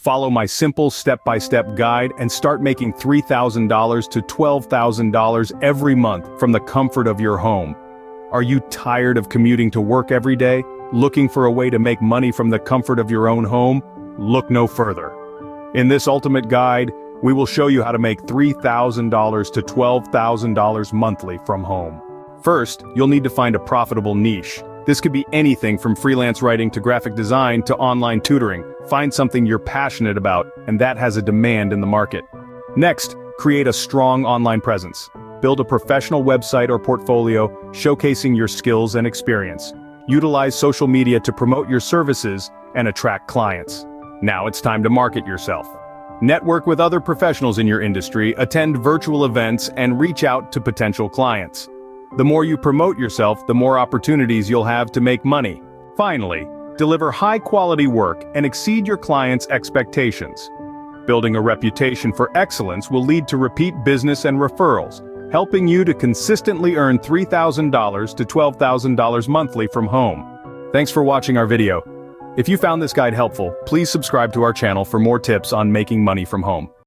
Follow my simple step-by-step guide and start making $3,000 to $12,000 every month from the comfort of your home. Are you tired of commuting to work every day? Looking for a way to make money from the comfort of your own home? Look no further. In this ultimate guide, we will show you how to make $3,000 to $12,000 monthly from home. First, you'll need to find a profitable niche. This could be anything from freelance writing to graphic design to online tutoring. Find something you're passionate about, and that has a demand in the market. Next, create a strong online presence. Build a professional website or portfolio showcasing your skills and experience. Utilize social media to promote your services and attract clients. Now it's time to market yourself. Network with other professionals in your industry, attend virtual events, and reach out to potential clients. The more you promote yourself, the more opportunities you'll have to make money. Finally, deliver high-quality work and exceed your clients' expectations. Building a reputation for excellence will lead to repeat business and referrals, helping you to consistently earn $3,000 to $12,000 monthly from home. Thanks for watching our video. If you found this guide helpful, please subscribe to our channel for more tips on making money from home.